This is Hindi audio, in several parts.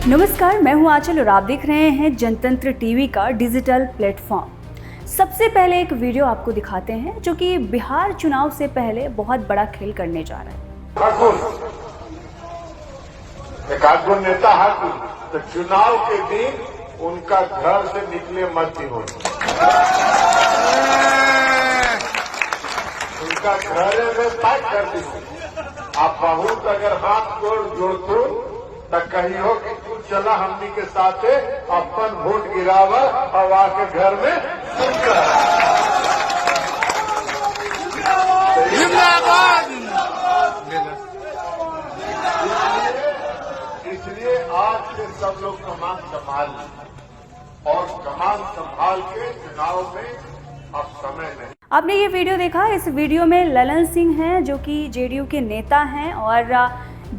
नमस्कार, मैं हूं आंचल और आप देख रहे हैं जनतंत्र टीवी का डिजिटल प्लेटफॉर्म। सबसे पहले एक वीडियो आपको दिखाते हैं जो कि बिहार चुनाव से पहले बहुत बड़ा खेल करने जा रहा है। एक नेता हाकुल तो चुनाव के दिन उनका घर से निकले मत ही हो, उनका घर में पैक कर दी। आप बहुत अगर हाथ जोड़तो तो कही हो कि तू चला हमनी के साथ अपन वोट गिरावा और आके घर में इसलिए आज से सब लोग कमान संभाल और कमान संभाल के चुनाव में अब समय नहीं। आपने ये वीडियो देखा। इस वीडियो में ललन सिंह हैं जो कि जेडीयू के नेता हैं और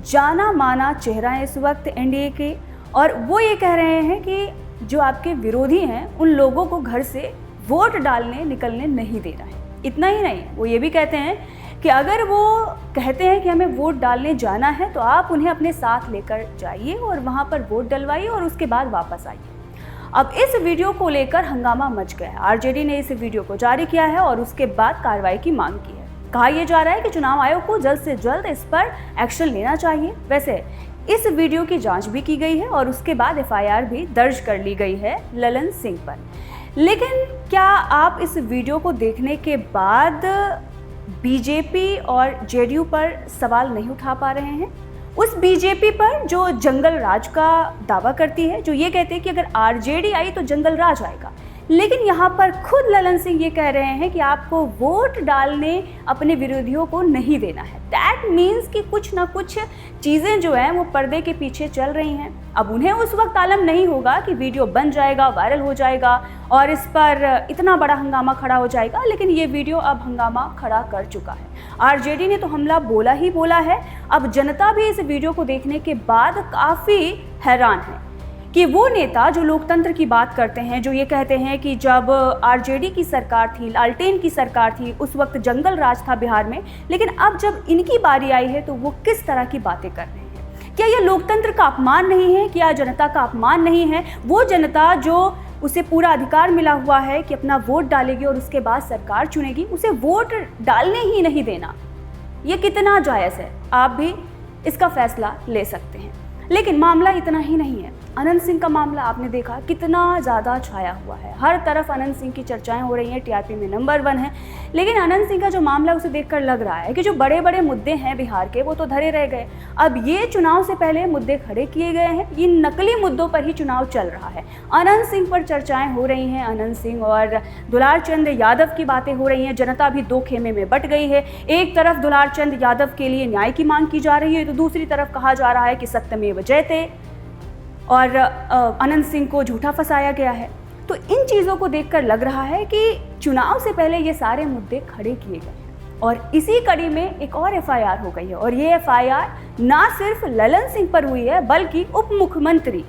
जाना माना चेहरा है इस वक्त एनडीए के, और वो ये कह रहे हैं कि जो आपके विरोधी हैं उन लोगों को घर से वोट डालने निकलने नहीं देना है। इतना ही नहीं, वो ये भी कहते हैं कि अगर वो कहते हैं कि हमें वोट डालने जाना है तो आप उन्हें अपने साथ लेकर जाइए और वहाँ पर वोट डलवाइए और उसके बाद वापस आइए। अब इस वीडियो को लेकर हंगामा मच गया है। आरजेडी ने इस वीडियो को जारी किया है और उसके बाद कार्रवाई की मांग की है। कहा यह जा रहा है कि चुनाव आयोग को जल्द से जल्द इस पर एक्शन लेना चाहिए। वैसे इस वीडियो की जांच भी की गई है और उसके बाद एफआईआर भी दर्ज कर ली गई है ललन सिंह पर। लेकिन क्या आप इस वीडियो को देखने के बाद बीजेपी और जेडीयू पर सवाल नहीं उठा पा रहे हैं? उस बीजेपी पर जो जंगल राज का दावा करती है, जो ये कहते हैं कि अगर आरजेडी आई तो जंगल राज आएगा, लेकिन यहाँ पर खुद ललन सिंह ये कह रहे हैं कि आपको वोट डालने अपने विरोधियों को नहीं देना है। दैट मीन्स कि कुछ ना कुछ चीज़ें जो हैं वो पर्दे के पीछे चल रही हैं। अब उन्हें उस वक्त आलम नहीं होगा कि वीडियो बन जाएगा, वायरल हो जाएगा और इस पर इतना बड़ा हंगामा खड़ा हो जाएगा, लेकिन ये वीडियो अब हंगामा खड़ा कर चुका है। आरजेडी ने तो हमला बोला ही बोला है। अब जनता भी इस वीडियो को देखने के बाद काफ़ी हैरान है कि वो नेता जो लोकतंत्र की बात करते हैं, जो ये कहते हैं कि जब आरजेडी की सरकार थी, लालटेन की सरकार थी, उस वक्त जंगल राज था बिहार में, लेकिन अब जब इनकी बारी आई है तो वो किस तरह की बातें कर रहे हैं? क्या ये लोकतंत्र का अपमान नहीं है? क्या जनता का अपमान नहीं है? वो जनता जो उसे पूरा अधिकार मिला हुआ है कि अपना वोट डालेगी और उसके बाद सरकार चुनेगी, उसे वोट डालने ही नहीं देना, ये कितना जायज़ है? आप भी इसका फैसला ले सकते हैं। लेकिन मामला इतना ही नहीं है। अनंत सिंह का मामला आपने देखा कितना ज़्यादा छाया हुआ है। हर तरफ अनंत सिंह की चर्चाएं हो रही हैं, टीआरपी में नंबर 1 है। लेकिन अनंत सिंह का जो मामला उसे देखकर लग रहा है कि जो बड़े बड़े मुद्दे हैं बिहार के वो तो धरे रह गए। अब ये चुनाव से पहले मुद्दे खड़े किए गए हैं, ये नकली मुद्दों पर ही चुनाव चल रहा है। अनंत सिंह पर चर्चाएँ हो रही हैं, अनंत सिंह और दुलार चंद यादव की बातें हो रही हैं। जनता भी दो खेमे में बट गई है। एक तरफ दुलार चंद यादव के लिए न्याय की मांग की जा रही है तो दूसरी तरफ कहा जा रहा है कि सत्यमेव जयते और अनंत सिंह को झूठा फंसाया गया है। तो इन चीज़ों को देखकर लग रहा है कि चुनाव से पहले ये सारे मुद्दे खड़े किए गए हैं और इसी कड़ी में एक और एफआईआर हो गई है। और ये एफआईआर ना सिर्फ ललन सिंह पर हुई है बल्कि उप मुख्यमंत्री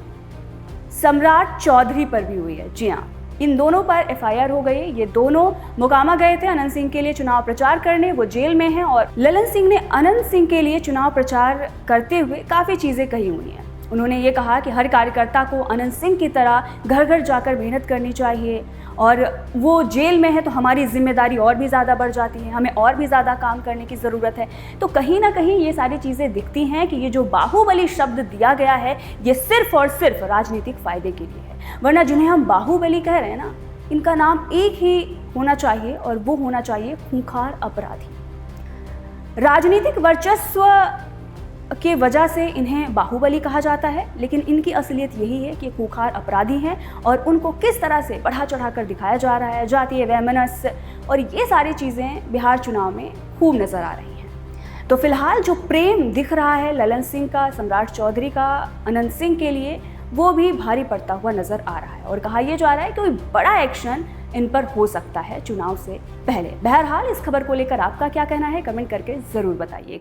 सम्राट चौधरी पर भी हुई है। जी हाँ, इन दोनों पर एफआईआर हो गई है। ये दोनों मोकामा गए थे अनंत सिंह के लिए चुनाव प्रचार करने, वो जेल में हैं और ललन सिंह ने अनंत सिंह के लिए चुनाव प्रचार करते हुए काफ़ी चीज़ें कही हुई हैं। उन्होंने ये कहा कि हर कार्यकर्ता को अनंत सिंह की तरह घर घर जाकर मेहनत करनी चाहिए और वो जेल में है तो हमारी जिम्मेदारी और भी ज़्यादा बढ़ जाती है, हमें और भी ज़्यादा काम करने की ज़रूरत है। तो कहीं ना कहीं ये सारी चीज़ें दिखती हैं कि ये जो बाहुबली शब्द दिया गया है ये सिर्फ और सिर्फ राजनीतिक फ़ायदे के लिए है। वरना जिन्हें हम बाहुबली कह रहे हैं ना, इनका नाम एक ही होना चाहिए और वो होना चाहिए खूंखार अपराधी। राजनीतिक वर्चस्व के वजह से इन्हें बाहुबली कहा जाता है, लेकिन इनकी असलियत यही है कि खूंखार अपराधी हैं और उनको किस तरह से बढ़ा चढ़ा कर दिखाया जा रहा है। जातीय वैमनस्य और ये सारी चीज़ें बिहार चुनाव में खूब नज़र आ रही हैं। तो फिलहाल जो प्रेम दिख रहा है ललन सिंह का, सम्राट चौधरी का अनंत सिंह के लिए, वो भी भारी पड़ता हुआ नज़र आ रहा है और कहा यह जा रहा है कि कोई बड़ा एक्शन इन पर हो सकता है चुनाव से पहले। बहरहाल इस खबर को लेकर आपका क्या कहना है, कमेंट करके ज़रूर बताइए।